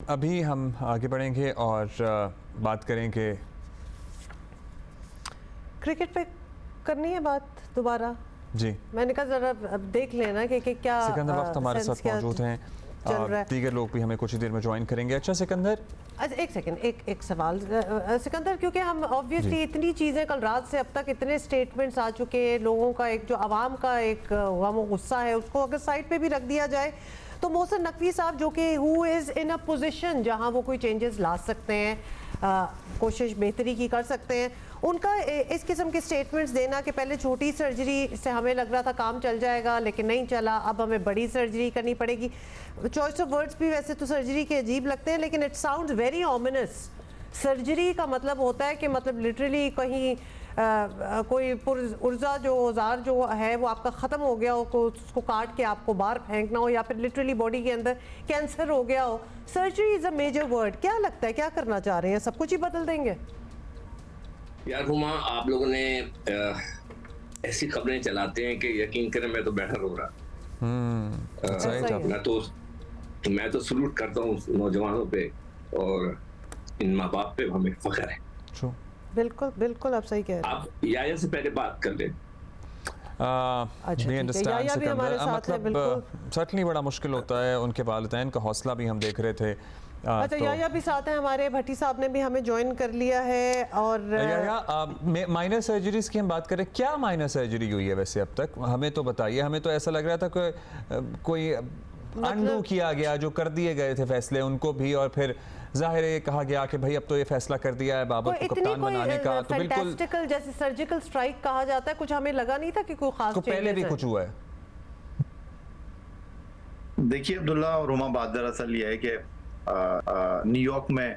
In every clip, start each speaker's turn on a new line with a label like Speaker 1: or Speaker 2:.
Speaker 1: अभी हम आगे बढ़ेंगे और बात करेंगे
Speaker 2: क्रिकेट पे करनी है बात दोबारा।
Speaker 1: जी।
Speaker 2: मैंने कहा जरा अब देख लेना कि क्या
Speaker 1: सिकंदर वक्त हमारे साथ मौजूद हैं, दीगर लोग भी हमें कुछ ही देर में ज्वाइन करेंगे। अच्छा सिकंदर,
Speaker 2: अच्छा एक सेकंड, एक सवाल सिकंदर, क्योंकि हम ऑब्वियसली इतनी चीज़ें कल रात से अब तक इतने स्टेटमेंट्स आ चुके हैं, लोगों का एक जो आवाम का एक वो गुस्सा है उसको अगर साइड पे भी रख दिया जाए तो मोहसिन नकवी साहब जो कि who is in a position जहां वो कोई चेंजेस ला सकते हैं, कोशिश बेहतरी की कर सकते हैं, उनका इस किस्म के स्टेटमेंट्स देना कि पहले छोटी सर्जरी से हमें लग रहा था काम चल जाएगा लेकिन नहीं चला, अब हमें बड़ी सर्जरी करनी पड़ेगी। चॉइस ऑफ वर्ड्स भी वैसे तो सर्जरी के अजीब लगते हैं लेकिन it sounds very ominous. Surgery का मतलब होता है कि मतलब लिटरली कहीं कोई पुरजा जो औजार जो है वो आपका ख़त्म हो गया हो, उसको काट के आपको बाहर फेंकना हो, या फिर लिटरली बॉडी के अंदर कैंसर हो गया हो। Surgery is a major word. क्या लगता है क्या करना चाह रहे हैं, सब कुछ ही बदल देंगे?
Speaker 3: यार हुमा, आप लोगों ने ऐसी खबरें चलाते हैं कि यकीन करें मैं तो बैठा रो रहा। मैं तो सलूट करता हूँ नौजवानों पे और इन माँ बाप पे, हमें फख्र है।
Speaker 2: बिल्कुल बिल्कुल, आप सही कह रहे हैं।
Speaker 3: आप याया से पहले बात कर लें।
Speaker 1: मतलब सर्टनली बड़ा मुश्किल होता है, उनके वालिदैन का हौसला भी हम देख रहे थे।
Speaker 2: अच्छा तो याया भी साथ हैं हमारे, भट्टी साहब ने भी हमें ज्वाइन कर लिया है। और
Speaker 1: याया, माइनर सर्जरीज की हम बात करें, क्या माइनर सर्जरी हुई है वैसे अब तक, हमें तो बताइए। हमें तो ऐसा लग रहा था कि कोई अनडू किया गया, जो कर दिए गए थे फैसले उनको भी, और फिर जाहिर है कहा गया कि भाई अब तो ये फैसला कर दिया है बाबर को कप्तान बनाने का, तो बिल्कुल
Speaker 2: जैसे सर्जिकल स्ट्राइक कहा जाता है, कुछ हमें लगा नहीं था कि कोई खास
Speaker 1: तो पहले भी कुछ हुआ है।
Speaker 4: देखिए अब्दुल्ला और रुमा, बात दरअसल ये है कि न्यूयॉर्क में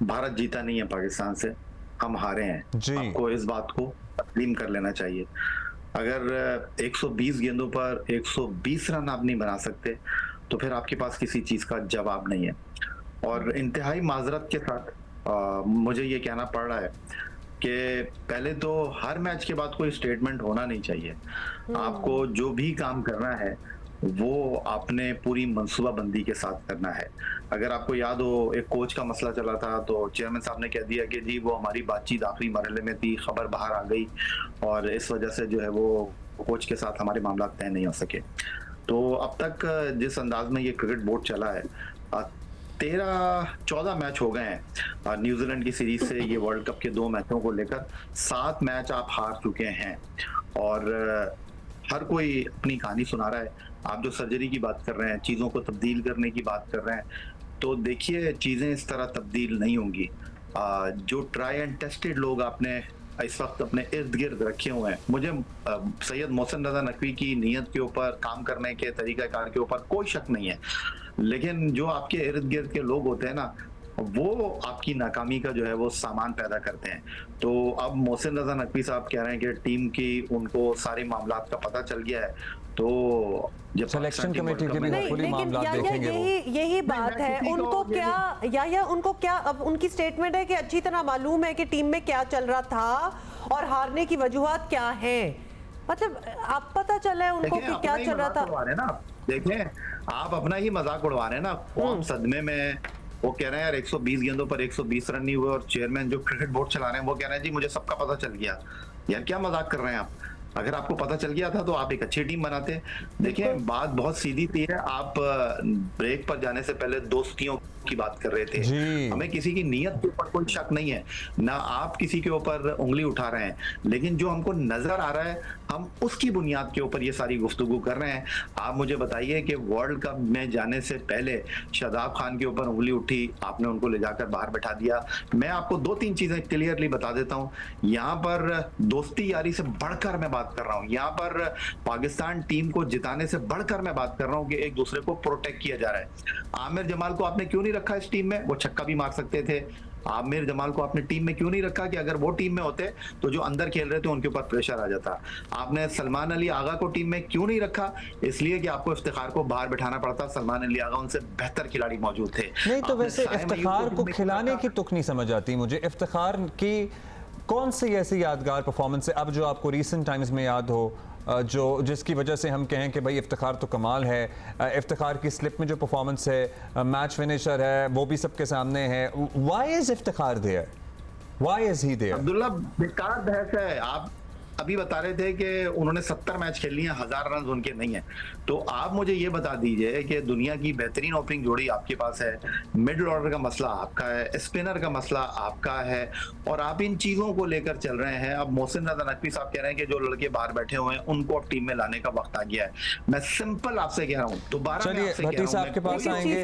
Speaker 4: भारत जीता नहीं है पाकिस्तान से, हम हारे हैं। आपको इस बात को तस्लीम कर लेना चाहिए। अगर 120 गेंदों पर 120 रन आप नहीं बना सकते तो फिर आपके पास किसी चीज का जवाब नहीं है। और इंतहाई माजरत के साथ मुझे ये कहना पड़ रहा है कि पहले तो हर मैच के बाद कोई स्टेटमेंट होना नहीं चाहिए। आपको जो भी काम करना है वो आपने पूरी मंसूबाबंदी के साथ करना है। अगर आपको याद हो, एक कोच का मसला चला था तो चेयरमैन साहब ने कह दिया कि जी वो हमारी बातचीत आखिरी मरहले में थी, खबर बाहर आ गई और इस वजह से जो है वो कोच के साथ हमारे मामला तय नहीं हो सके। तो अब तक जिस अंदाज में ये क्रिकेट बोर्ड चला है, 13-14 मैच हो गए हैं न्यूजीलैंड की सीरीज से, ये वर्ल्ड कप के 2 मैचों को लेकर 7 मैच आप हार चुके हैं और हर कोई अपनी कहानी सुना रहा है। आप जो सर्जरी की बात कर रहे हैं, चीजों को तब्दील करने की बात कर रहे हैं, तो देखिए चीजें इस तरह तब्दील नहीं होंगी। जो ट्राई एंड टेस्टेड लोग आपने इस वक्त अपने इर्द गिर्द रखे हुए हैं, मुझे सैयद मोहसिन रजा नकवी की नीयत के ऊपर, काम करने के तरीकाकार के ऊपर कोई शक नहीं है, लेकिन जो आपके इर्द गिर्द के लोग होते हैं ना, वो आपकी नाकामी का जो है वो सामान पैदा करते हैं। तो अब मोहसिन रजा नकवी साहब कह रहे हैं कि टीम की उनको सारे मामलात का पता चल गया है, तो
Speaker 1: जब सिलेक्शन कमेटी के भी फुली मामलात देखेंगे
Speaker 2: यही बात है। उनको क्या या उनको क्या, अब उनकी स्टेटमेंट है कि अच्छी तरह मालूम है कि टीम में क्या चल रहा था और हारने की वजूहात क्या है। मतलब आप पता चला है उनको कि क्या चल रहा था।
Speaker 4: देखें, आप अपना ही मजाक उड़वा रहे हैं ना। कौन सदमे में, वो कह रहे हैं यार 120 गेंदों पर 120 रन नहीं हुए, और चेयरमैन जो क्रिकेट बोर्ड चला रहे हैं वो कह रहे हैं जी मुझे सबका पता चल गया। यार क्या मजाक कर रहे हैं आप? अगर आपको पता चल गया था तो आप एक अच्छी टीम बनाते। देखिए बात बहुत सीधी सी है। आप ब्रेक पर जाने से पहले दोस्तियों की बात कर रहे थे। हमें किसी की नीयत के ऊपर कोई शक नहीं है, ना आप किसी के ऊपर उंगली उठा रहे हैं, लेकिन जो हमको नजर आ रहा है हम उसकी बुनियाद के ऊपर ये सारी गुफ्तगू कर रहे हैं। आप मुझे बताइए कि वर्ल्ड कप में जाने से पहले शादाब खान के ऊपर उंगली उठी, आपने उनको ले जाकर बाहर बैठा दिया। मैं आपको 2-3 चीजें क्लियरली बता देता हूँ। यहाँ पर दोस्ती यारी से बढ़कर मैं बात कर रहा हूँ, यहाँ पर पाकिस्तान टीम को जिताने से बढ़कर मैं बात कर रहा हूँ कि एक दूसरे को प्रोटेक्ट किया जा रहा है। आमिर जमाल को आपने क्यों नहीं रखा इस टीम में? वो छक्का भी मार सकते थे। आमिर जमाल को आपने टीम में क्यों नहीं रखा कि अगर वो टीम में होते तो जो अंदर खेल रहे थे उनके ऊपर प्रेशर आ जाता। आपने सलमान अली आगा को टीम में क्यों नहीं रखा? इसलिए कि आपको इफ्तिखार को बाहर बिठाना पड़ता। सलमान अली आगा उनसे बेहतर खिलाड़ी मौजूद थे।
Speaker 1: नहीं तो वैसे इफ्तिखार को खिलाने की तुक नहीं समझ आती मुझे। इफ्तिखार की कौन सी ऐसी यादगार परफॉर्मेंस है अब जो आपको रीसेंट टाइम्स में याद हो जो जिसकी वजह से हम कहें कि भाई इफ्तिखार तो कमाल है, इफ्तिखार की स्लिप में जो परफॉर्मेंस है, मैच फिनिशर है, वो भी सबके सामने है। Why is Iftikhar there, why is he there?
Speaker 4: Abdullah बेकार बहस है। आप अभी बता रहे थे कि उन्होंने 70 मैच खेल लिए, 1000 रन उनके नहीं है। तो आप मुझे ये बता दीजिए कि दुनिया की बेहतरीन ओपनिंग जोड़ी आपके पास है, मिडिल ऑर्डर का मसला आपका है, स्पिनर का मसला आपका है, और आप इन चीजों को लेकर चल रहे हैं। अब मोहसिन रजा नकवी साहब कह रहे हैं कि जो लड़के बाहर बैठे हुए हैं उनको अब टीम में लाने का वक्त आ गया है। मैं सिंपल आपसे कह रहा हूँ, दोबारा
Speaker 1: चलिए भट्टी साहब के पास आएंगे,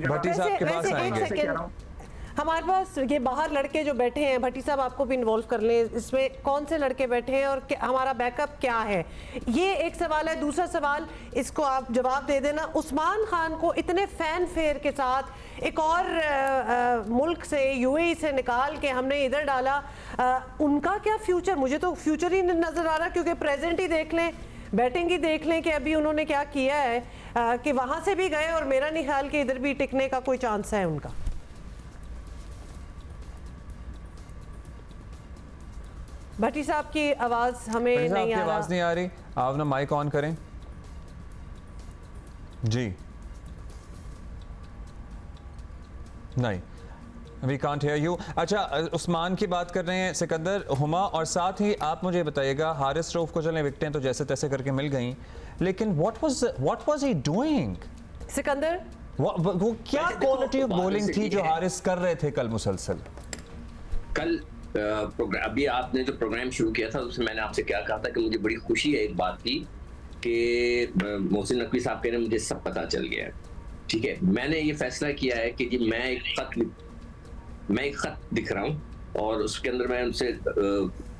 Speaker 1: भट्टी साहब के पास आएंगे।
Speaker 2: हमारे पास ये बाहर लड़के जो बैठे हैं, भट्टी साहब आपको भी इन्वॉल्व कर लें इसमें, कौन से लड़के बैठे हैं और हमारा बैकअप क्या है, ये एक सवाल है। दूसरा सवाल, इसको आप जवाब दे देना, उस्मान खान को इतने फैन फेयर के साथ एक और मुल्क से, यूएई से निकाल के हमने इधर डाला, उनका क्या फ्यूचर? मुझे तो फ्यूचर ही नजर आ रहा, क्योंकि प्रेजेंट ही देख लें, बैटिंग ही देख लें कि अभी उन्होंने क्या किया है, कि वहां से भी गए और मेरा नहीं ख्याल कि इधर भी टिकने का कोई चांस है उनका। भट्टी साहब की आवाज हमें नहीं आ रही।
Speaker 1: आवाज नहीं आ रही, आप ना माइक ऑन करें जी। नहीं, वी कांट हियर यू। अच्छा, उस्मान की बात कर रहे हैं सिकंदर, हुमा, और साथ ही आप मुझे बताइएगा, हारिस रऊफ को चलें विकेटें तो जैसे तैसे करके मिल गई, लेकिन what was he doing
Speaker 2: Sikandar?
Speaker 1: वो क्या क्वालिटी ऑफ बॉलिंग थी जो हारिस कर रहे थे कल मुसलसल?
Speaker 3: कल अभी आपने जो प्रोग्राम शुरू किया था उसमें मैंने आपसे क्या कहा था कि मुझे बड़ी खुशी है एक बात की कि मोहसिन नकवी साहब कह रहे हैं मुझे सब पता चल गया है। ठीक है, मैंने ये फैसला किया है कि जी मैं एक खत दिख रहा हूँ और उसके अंदर मैं उनसे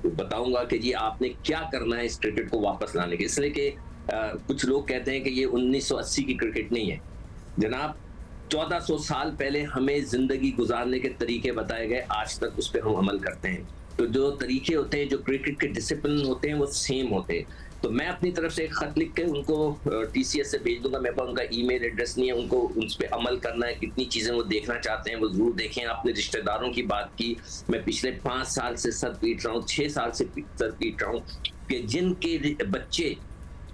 Speaker 3: बताऊंगा कि जी आपने क्या करना है इस क्रिकेट को वापस लाने के। इसलिए कि कुछ लोग कहते हैं कि ये 1980 की क्रिकेट नहीं है जनाब, 1400 साल पहले हमें जिंदगी गुजारने के तरीके बताए गए, आज तक उस पर हम अमल करते हैं। तो जो तरीके होते हैं, जो क्रिकेट के डिसिप्लिन होते हैं, वो सेम होते हैं। तो मैं अपनी तरफ से एक खत लिख के उनको टीसीएस से भेज दूंगा। मेरे पास उनका ईमेल एड्रेस नहीं है, उनको उस पर अमल करना है। कितनी चीजें वो देखना चाहते हैं वो जरूर देखें। आपने रिश्तेदारों की बात की, मैं पिछले 5 साल से सर पीट रहा हूँ, 6 साल से सर पीट रहा हूँ कि जिनके बच्चे,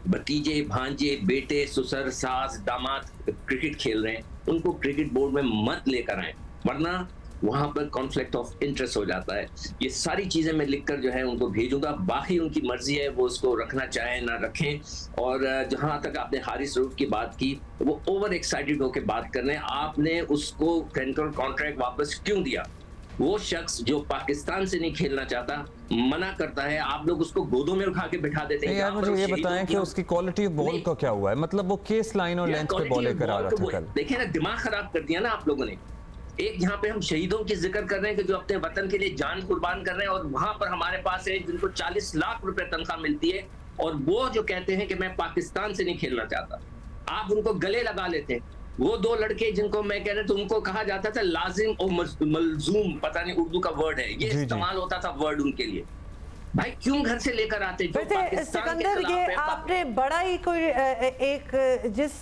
Speaker 3: भतीजे, भांजे, बेटे, ससुर, सास, दामाद क्रिकेट खेल रहे हैं, उनको क्रिकेट बोर्ड में मत लेकर आए, वरना वहां पर कॉन्फ्लिक्ट ऑफ इंटरेस्ट हो जाता है। ये सारी चीजें मैं लिखकर जो है उनको भेजूंगा। बाकी उनकी मर्जी है, वो उसको रखना चाहे ना रखें। और जहां तक आपने हारिस रऊफ की बात की, वो ओवर एक्साइटेड होकर बात कर रहे हैं। आपने उसको क्रिकेट कॉन्ट्रैक्ट वापस क्यों दिया? वो शख्स जो पाकिस्तान से नहीं खेलना चाहता, मना करता है, आप लोग उसको गोदों में उठा के बिठा देते हैं।
Speaker 1: यार मुझे ये बताएं कि उसकी क्वालिटी ऑफ बॉल का क्या हुआ है? मतलब वो किस लाइन और लेंथ पे बॉल करा रहा था कल?
Speaker 3: देखिए ना, दिमाग खराब कर दिया ना आप लोगों ने। एक यहाँ पे हम शहीदों की जिक्र कर रहे हैं कि जो अपने वतन के लिए जान कुर्बान कर रहे हैं, और वहां पर हमारे पास है जिनको 40 लाख रुपए तनख्वाह मिलती है, और वो जो कहते हैं कि मैं पाकिस्तान से नहीं खेलना चाहता, आप उनको गले लगा लेते हैं। वो 2 लड़के जिनको मैं कह रहा था, उनको कहा जाता था लाजिम और मलजूम, पता नहीं उर्दू का वर्ड है, ये इस्तेमाल होता था वर्ड उनके लिए। भाई क्यों घर से लेकर आते? जो
Speaker 2: सिकंदर, ये आपने बड़ा ही कोई एक जिस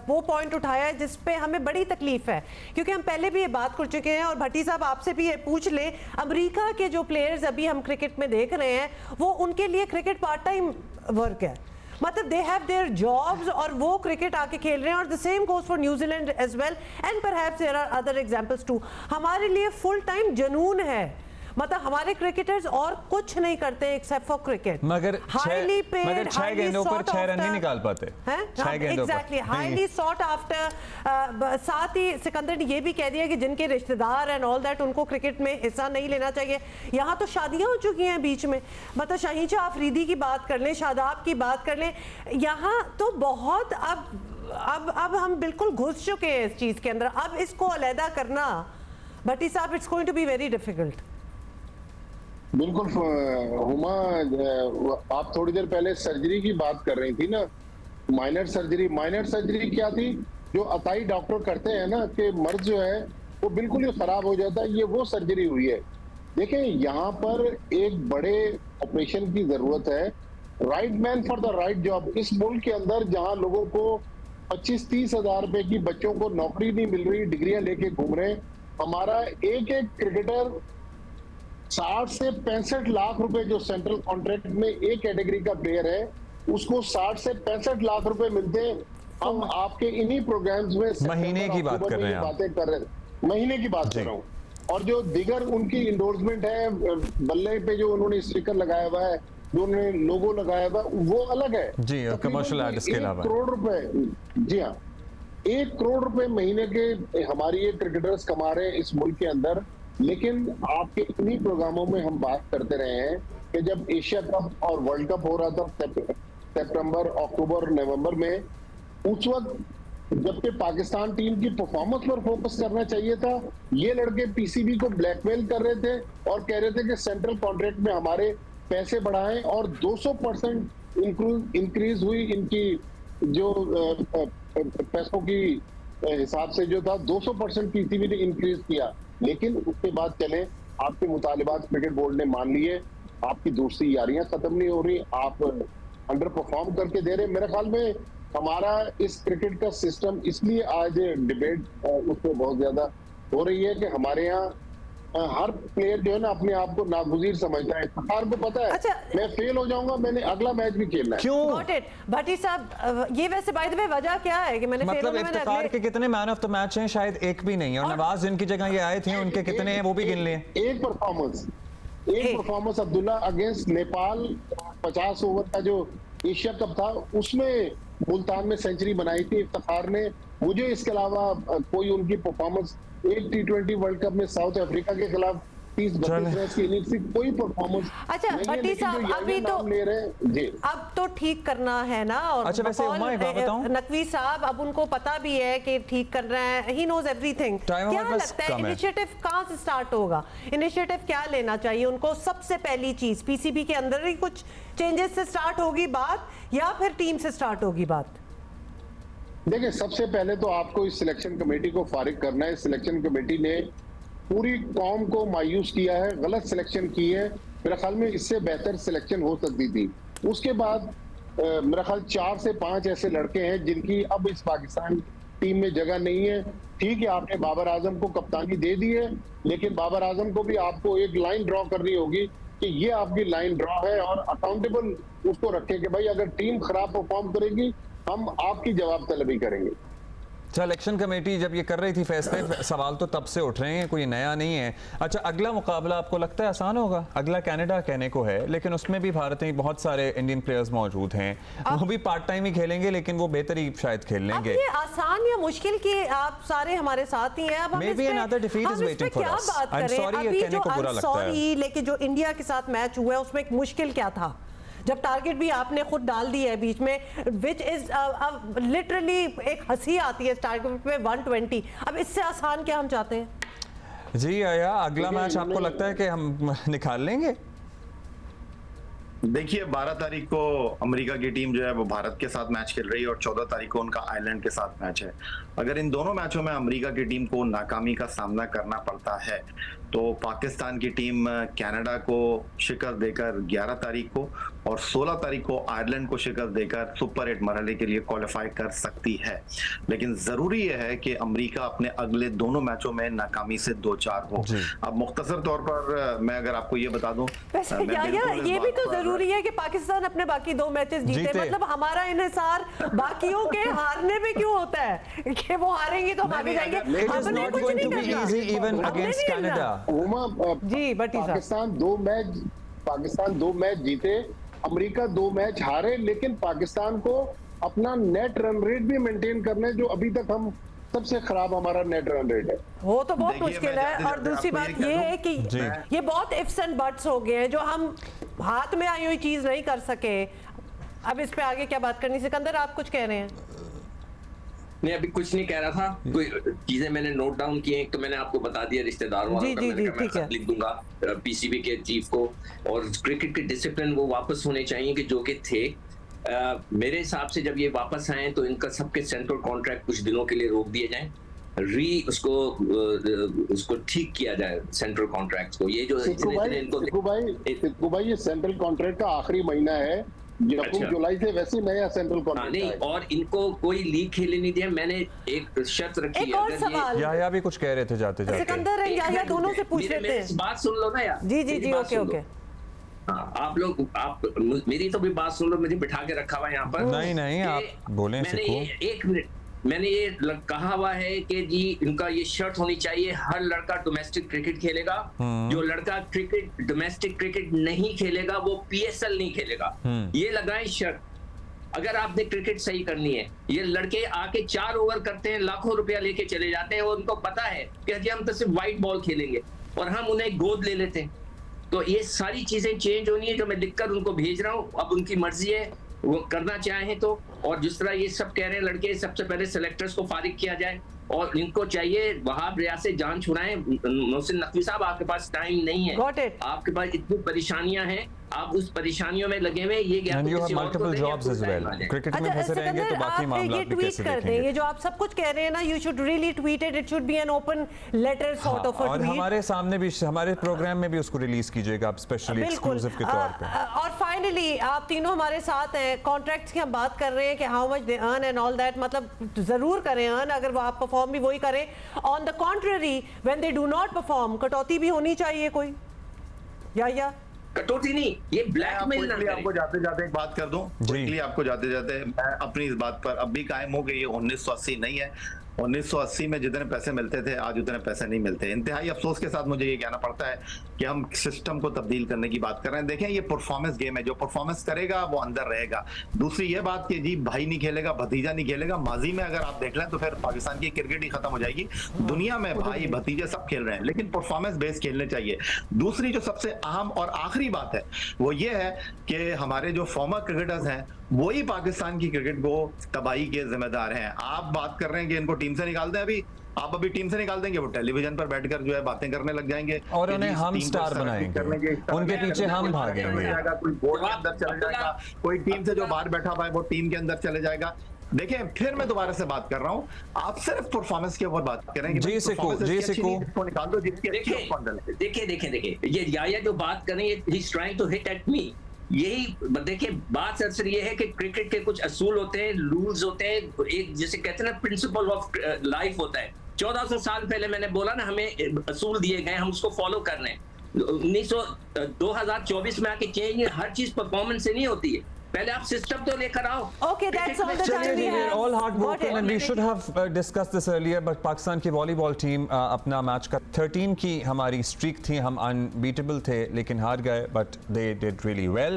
Speaker 2: वो पॉइंट उठाया है जिस पे हमें बड़ी तकलीफ है, क्योंकि हम पहले भी ये बात कर चुके हैं। और भट्टी साहब आपसे भी ये पूछ लें, अमेरिका के जो प्लेयर्स अभी हम क्रिकेट में देख रहे हैं, वो उनके लिए क्रिकेट पार्ट टाइम वर्क है, मतलब दे हैव देयर जॉब्स और वो क्रिकेट आके खेल रहे हैं। और the same goes for New Zealand as well and perhaps there are other examples too. हमारे लिए फुल टाइम जुनून है, मतलब हमारे क्रिकेटर्स और कुछ नहीं करते एक्सेप्ट फॉर क्रिकेट।
Speaker 1: मगर 6 गेंदों पर 6 रन नहीं निकाल पाते हैं।
Speaker 2: Exactly, highly sought after. साथ ही सिकंदर ने ये भी कह दिया कि जिनके रिश्तेदार एंड ऑल दैट, उनको क्रिकेट में हिस्सा नहीं लेना चाहिए। यहाँ तो शादियां हो चुकी हैं बीच में, मतलब शाहीन आफरीदी की बात कर लें, शादाब की बात कर लें, यहाँ तो बहुत अब हम बिल्कुल घुस चुके हैं इस चीज के अंदर। अब इसको अलहदा करना, भट्टी साहब, it's going to be very difficult.
Speaker 5: बिल्कुल हुमा, आप थोड़ी देर पहले सर्जरी की बात कर रही थी ना, माइनर सर्जरी क्या थी? जो अताई डॉक्टर करते हैं ना कि मर्ज जो है वो बिल्कुल ही खराब हो जाता है, ये वो सर्जरी हुई है। देखें, यहाँ पर एक बड़े ऑपरेशन की जरूरत है, right man for the right job. इस मुल्क के अंदर जहाँ लोगों को 25-30 हजार रुपए की बच्चों को नौकरी नहीं मिल रही, डिग्रियां लेके घूम रहे, हमारा एक क्रिकेटर 60 से 65 लाख रुपए जो सेंट्रल कॉन्ट्रैक्ट में एक कैटेगरी का प्लेयर है, उसको 60 से 65 लाख रुपए मिलते हैं। हम आपके इन्हीं प्रोग्राम्स में
Speaker 1: महीने की बात कर रहे हैं आप।
Speaker 5: बातें कर रहे हैं, महीने की बात कर रहा हूँ। और जो दिगर उनकी इंडोर्समेंट है, बल्ले पे जो उन्होंने स्टिकर लगाया हुआ है, जो उन्होंने लोगो लगाया हुआ, वो अलग है
Speaker 1: जी, और कमर्शियल एड्स के अलावा
Speaker 5: 1 करोड़ रुपए, जी हाँ, 1 करोड़ रुपए महीने के हमारे ये क्रिकेटर्स कमा रहे हैं इस मुल्क के अंदर। लेकिन आपके इन्हीं प्रोग्रामों में हम बात करते रहे हैं कि जब एशिया कप और वर्ल्ड कप हो रहा था सितंबर, अक्टूबर, नवंबर में, उस वक्त जबकि पाकिस्तान टीम की परफॉर्मेंस पर फोकस करना चाहिए था, ये लड़के पीसीबी को ब्लैकमेल कर रहे थे और कह रहे थे कि सेंट्रल कॉन्ट्रैक्ट में हमारे पैसे बढ़ाएं, और 200% इंक्रीज हुई इनकी जो पैसों की हिसाब से जो था 200% पीसीबी ने इंक्रीज किया। लेकिन उसके बाद चले आपके मुतालिबात क्रिकेट बोर्ड ने मान लिए, आपकी दूसरी यारियां खत्म नहीं हो रही, आप अंडर परफॉर्म करके दे रहे। मेरे ख्याल में हमारा इस क्रिकेट का सिस्टम, इसलिए आज डिबेट उसमें बहुत ज्यादा हो रही है कि हमारे यहाँ हर प्लेयर जो है ना अपने आप को नागुजीर समझता है। इफ्तिखार को पता है
Speaker 2: अच्छा,
Speaker 5: मैं फेल हो जाऊंगा, मैंने अगला मैच भी खेलना है।
Speaker 1: क्यों?
Speaker 2: Got it. भट्टी साहब, ये वैसे बाय द वे वजह क्या है कि मैंने फेल
Speaker 1: मतलब
Speaker 2: हो गया, मैंने
Speaker 1: इफ्तिखार
Speaker 2: अगले
Speaker 1: के कितने मैन ऑफ द मैच हैं? शायद एक भी नहीं है। और नवाज जिनकी जगह ये आए थे उनके कितने हैं वो भी गिन लिए।
Speaker 5: एक performance Abdullah against Nepal 50 over का जो एशिया कप था, उसमें मुल्तान में सेंचुरी बनाई थी इफ्तिखार ने। मुझे इसके अलावा कोई उनकी परफॉर्मेंस एक T20 वर्ल्ड कप में साउथ अफ्रीका के खिलाफ 30-32 रन की इनिंग्स की कोई परफॉर्मेंस
Speaker 2: अच्छा,
Speaker 5: नहीं है।
Speaker 2: भट्टी
Speaker 5: लेकिन
Speaker 2: साहब,
Speaker 5: जो
Speaker 2: अभी
Speaker 5: ये
Speaker 2: तो
Speaker 5: नाम ले रहे हैं जी,
Speaker 2: अब तो ठीक करना है ना। और
Speaker 1: अच्छा, वैसे
Speaker 2: बकौल
Speaker 1: उम्मा एक बात बताऊं?
Speaker 2: नकवी साहब, अब उनको पता भी है कि ठीक करना है, ही नोज एवरीथिंग।
Speaker 1: टाइम
Speaker 2: क्या
Speaker 1: हमारे पास
Speaker 2: लगता है
Speaker 1: कम है।
Speaker 2: इनिशिएटिव कहां से स्टार्ट होगा? इनिशिएटिव क्या लेना चाहिए उनको? सबसे पहली चीज पीसीबी के अंदर ही कुछ चेंजेस से स्टार्ट होगी बात, या फिर टीम से स्टार्ट होगी बात?
Speaker 5: देखिए, सबसे पहले तो आपको इस सिलेक्शन कमेटी को फारिग करना है। सिलेक्शन कमेटी ने पूरी कौम को मायूस किया है, गलत सिलेक्शन की है। मेरे ख्याल में इससे बेहतर सिलेक्शन हो सकती थी। उसके बाद मेरा ख्याल 4 से 5 ऐसे लड़के हैं जिनकी अब इस पाकिस्तान टीम में जगह नहीं है। ठीक है, आपने बाबर आजम को कप्तानी दे दी है, लेकिन बाबर आजम को भी आपको एक लाइन ड्रॉ करनी होगी कि ये आपकी लाइन ड्रॉ है, और अकाउंटेबल उसको रखें कि भाई अगर टीम खराब परफॉर्म करेगी हम आपकी जवाब तलबी करेंगे।
Speaker 1: अच्छा, इलेक्शन कमेटी जब ये कर रही थी फैसले, सवाल तो तब से उठ रहे हैं, कोई नया नहीं है। अच्छा, अगला मुकाबला आपको लगता है आसान होगा? अगला कनाडा कहने को है, लेकिन उसमें भी भारत में बहुत सारे इंडियन प्लेयर्स मौजूद हैं। वो भी पार्ट टाइम ही खेलेंगे, लेकिन वो बेहतर ही शायद खेल
Speaker 2: अब
Speaker 1: लेंगे।
Speaker 2: ये आसान या मुश्किल की आप सारे हमारे साथ ही हैं। अब हम
Speaker 1: Maybe
Speaker 2: इस पे-
Speaker 1: another defeat is
Speaker 2: हम इस पे
Speaker 1: waiting for
Speaker 2: क्या
Speaker 1: us.
Speaker 2: बात
Speaker 1: I'm
Speaker 2: करें?
Speaker 1: sorry, ये
Speaker 2: अभी
Speaker 1: कहने
Speaker 2: जो
Speaker 1: को बुरा
Speaker 2: I'm
Speaker 1: लगता है।
Speaker 2: sorry, लेकिन जो इंडिया के साथ मैच हुआ है उसमें एक मुश्किल क्या था? जब टारगेट भी आपने खुद डाल दिया है बीच में, विच इज लिटरली एक हंसी आती है टारगेट पे 120। अब इससे आसान क्या हम चाहते हैं?
Speaker 1: जी आया, अगला मैच आपको लगता है कि हम निकाल लेंगे?
Speaker 4: देखिए, 12 तारीख को अमेरिका की टीम जो है वो भारत के साथ मैच खेल रही है और 14 तारीख को उनका आयरलैंड के साथ मैच है। अगर इन दोनों मैचों में अमेरिका की टीम को नाकामी का सामना करना पड़ता है तो पाकिस्तान की टीम कनाडा को शिकस्त देकर 11 तारीख को और 16 तारीख को आयरलैंड को शिकस्त देकर सुपर 8 मरहले के लिए क्वालिफाई कर सकती है। लेकिन जरूरी यह है कि अमेरिका अपने अगले दोनों मैचों में नाकामी से 2-4 हो। अब मुख्तसर तौर पर मैं अगर आपको ये बता दूं,
Speaker 2: वैसे ये भी तो जरूरी है कि पाकिस्तान अपने बाकी 2 मैचेस जीते। मतलब हमारा इन्हिसार बाकियों के हारने पे क्यों होता है कि वो हारेंगे तो हम आगे जाएंगे?
Speaker 1: It is not going to be easy even against Canada.
Speaker 2: जी, भट्टी साहब,
Speaker 5: पाकिस्तान 2 मैच जीते, अमेरिका 2 मैच हारे, लेकिन पाकिस्तान को अपना नेट रन रेट भी मेंटेन करना है, जो अभी तक हम सबसे खराब हमारा नेट रन रेट है।
Speaker 2: वो तो बहुत
Speaker 4: देखिए,
Speaker 2: मुश्किल
Speaker 4: मैं
Speaker 2: है।
Speaker 4: जाते
Speaker 2: और
Speaker 4: जाते
Speaker 2: दूसरी
Speaker 4: आपको
Speaker 2: बात
Speaker 4: ये
Speaker 2: ये
Speaker 4: कह
Speaker 2: है कि ये बहुत इफ्स एंड बट्स हो गए हैं जो हम हाथ में आई हुई चीज नहीं कर सके। अब इस पे आगे क्या बात करनी? सिकंदर, आप कुछ कह रहे हैं?
Speaker 3: नहीं, अभी कुछ नहीं कह रहा था, कोई चीजें मैंने नोट डाउन की हैं। एक तो मैंने आपको बता दिया रिश्तेदारों वालों का, मैंने कहा मैं सब लिख दूंगा पीसीबी के चीफ को। और क्रिकेट के डिसिप्लिन वो वापस होने चाहिए कि जो कि थे। मेरे हिसाब से जब ये वापस आए तो इनका सबके सेंट्रल कॉन्ट्रैक्ट कुछ दिनों के लिए रोक दिए जाए, उसको ठीक किया जाए सेंट्रल कॉन्ट्रैक्ट्स को। ये जो
Speaker 5: सिक्कू भाई, ये सेंट्रल कॉन्ट्रैक्ट का आखिरी महीना है, जुलाई से वैसे नया सेंट्रल कॉन्ट्रैक्ट
Speaker 3: नहीं, और इनको कोई लीग खेलने नहीं दिया। मैंने एक शर्त रखी
Speaker 2: एक और सवाल,
Speaker 1: या भी कुछ कह रहे थे जाते जाते।
Speaker 2: सिकंदर या दोनों से पूछ लेते हैं।
Speaker 3: बात सुन लो ना यार।
Speaker 2: जी, ओके।
Speaker 3: हाँ, आप मेरी तो भी बात सुन लो, मुझे बिठा के रखा हुआ है यहाँ पर।
Speaker 1: नहीं, नहीं,
Speaker 3: कि
Speaker 1: आप बोलें,
Speaker 3: मैंने
Speaker 1: सिखो।
Speaker 3: एक मिनट, मैंने ये कहा हुआ है कि जी इनका ये शर्त होनी चाहिए, हर लड़का डोमेस्टिक क्रिकेट खेलेगा, जो लड़का क्रिकेट डोमेस्टिक क्रिकेट नहीं खेलेगा वो PSL नहीं खेलेगा, ये लगाएं शर्त। अगर आपने क्रिकेट सही करनी है, ये लड़के आके 4 ओवर करते हैं, लाखों रुपया लेके चले जाते हैं और उनको पता है कि जी हम तो सिर्फ व्हाइट बॉल खेलेंगे, और हम उन्हें गोद ले लेते हैं। तो ये सारी चीजें चेंज होनी है, जो मैं लिखकर उनको भेज रहा हूँ। अब उनकी मर्जी है, वो करना चाहें तो। और जिस तरह ये सब कह रहे हैं लड़के, सबसे पहले सेलेक्टर्स को फारिग किया जाए और इनको चाहिए वहाब रियाज से जान छुड़ाएं। मोहसिन नकवी साहब, आपके पास टाइम नहीं है,
Speaker 2: Got it.
Speaker 3: आपके पास इतनी परेशानियां हैं, आप उस परेशानियों में लगे हुए, ये
Speaker 1: And you have
Speaker 3: किसी और को
Speaker 1: multiple
Speaker 3: दें या
Speaker 1: jobs
Speaker 3: full
Speaker 1: as
Speaker 3: time
Speaker 1: well.
Speaker 3: आ जाए।
Speaker 1: क्रिकेट में फंसे रहेंगे तो बाकी
Speaker 2: आप
Speaker 1: मामला
Speaker 2: ये
Speaker 1: भी
Speaker 2: ट्वीट
Speaker 1: कैसे
Speaker 2: कर दें,
Speaker 1: देखेंगे?
Speaker 2: ये जो आप सब कुछ कह रहे हैं ना, you should really tweet it should be an open letter sort of a
Speaker 1: और
Speaker 2: ट्वीट।
Speaker 1: हमारे सामने भी, हमारे प्रोग्राम में भी उसको रिलीज कीजिएगा आप स्पेशली
Speaker 2: बिल्कुल।
Speaker 1: एक्सक्लूसिव के तौर पे।
Speaker 2: और फाइनली आप तीनों हमारे साथ हैं, कॉन्ट्रैक्ट्स की हम बात कर रहे हैं कि how much they earn and all that, मतलब जरूर करें अर्न, अगर वो आप परफॉर्म भी वही करें। On the contrary when they do not perform, कटौती भी होनी चाहिए कोई, या
Speaker 3: कटौती नहीं, ये
Speaker 4: मैं
Speaker 3: ब्लैकमेल ना
Speaker 4: आपको
Speaker 3: करें।
Speaker 4: आपको जाते जाते एक बात कर दूं,
Speaker 1: जी।
Speaker 4: क्विकली आपको जाते जाते मैं अपनी इस बात पर अब भी कायम हूं कि ये 1980 नहीं है। 1980 में जितने पैसे मिलते थे आज उतने पैसे नहीं मिलते। इंतहाई अफसोस के साथ मुझे ये कहना पड़ता है कि हम सिस्टम को तब्दील करने की बात कर रहे हैं। देखें, ये परफॉर्मेंस गेम है, जो परफॉर्मेंस करेगा वो अंदर रहेगा। दूसरी ये बात कि जी भाई नहीं खेलेगा, भतीजा नहीं खेलेगा, माजी में अगर आप देख लें तो फिर पाकिस्तान की क्रिकेट ही खत्म हो जाएगी। दुनिया में भाई भतीजे सब खेल रहे हैं, लेकिन परफॉर्मेंस बेस खेलने चाहिए। दूसरी जो सबसे अहम और आखिरी बात है वो ये है कि हमारे जो फॉर्मर क्रिकेटर्स हैं वही पाकिस्तान की क्रिकेट को तबाही के जिम्मेदार हैं। आप बात कर रहे हैं कि इनको टीम से निकाल दें, आप अभी टीम से निकाल देंगे, वो टेलीविजन पर बैठकर जो है बातें करने लग जाएंगे
Speaker 1: और
Speaker 4: कि
Speaker 1: उन्हें
Speaker 4: जी,
Speaker 1: हम
Speaker 4: टीम को
Speaker 1: स्टार
Speaker 4: सेलेक्ट
Speaker 1: बनाएंगे,
Speaker 4: करनेंगे,
Speaker 1: उनके पीछे हम भागेंगे।
Speaker 4: कोई बोर्ड के अंदर चले जाएगा, कोई टीम से जो बाहर बैठा हुआ है वो टीम के अंदर चले जाएगा। देखिए, फिर मैं दोबारा से बात कर रहा हूं, आप सिर्फ परफॉर्मेंस के ऊपर बात करेंगे।
Speaker 1: जी सिको, जी सिको।
Speaker 4: इसको निकाल दो जिसकी अच्छी परफॉर्मेंस है।
Speaker 3: देखिए ये याया जो बात कर रहे हैं, he is trying to hit at me. यही देखिए, बात सर ये है कि क्रिकेट के कुछ असूल होते हैं, रूल्स होते हैं, एक जैसे कहते हैं ना प्रिंसिपल ऑफ लाइफ होता है। 1400 साल पहले मैंने बोला ना, हमें असूल दिए गए, हम उसको फॉलो कर रहे हैं। 2024 में आके चेंज, हर चीज परफॉर्मेंस से नहीं होती है, पहले आप सिस्टम तो लेकर आओ।
Speaker 2: Okay, that's all the time we
Speaker 1: We're
Speaker 2: have.
Speaker 1: all heartbroken
Speaker 2: Got it.
Speaker 1: and we should have discussed this earlier, but Pakistan की वॉलीबॉल टीम अपना मैच का 13 की हमारी स्ट्रीक थी, हम अनबीटेबल थे लेकिन हार गए, but they did really well.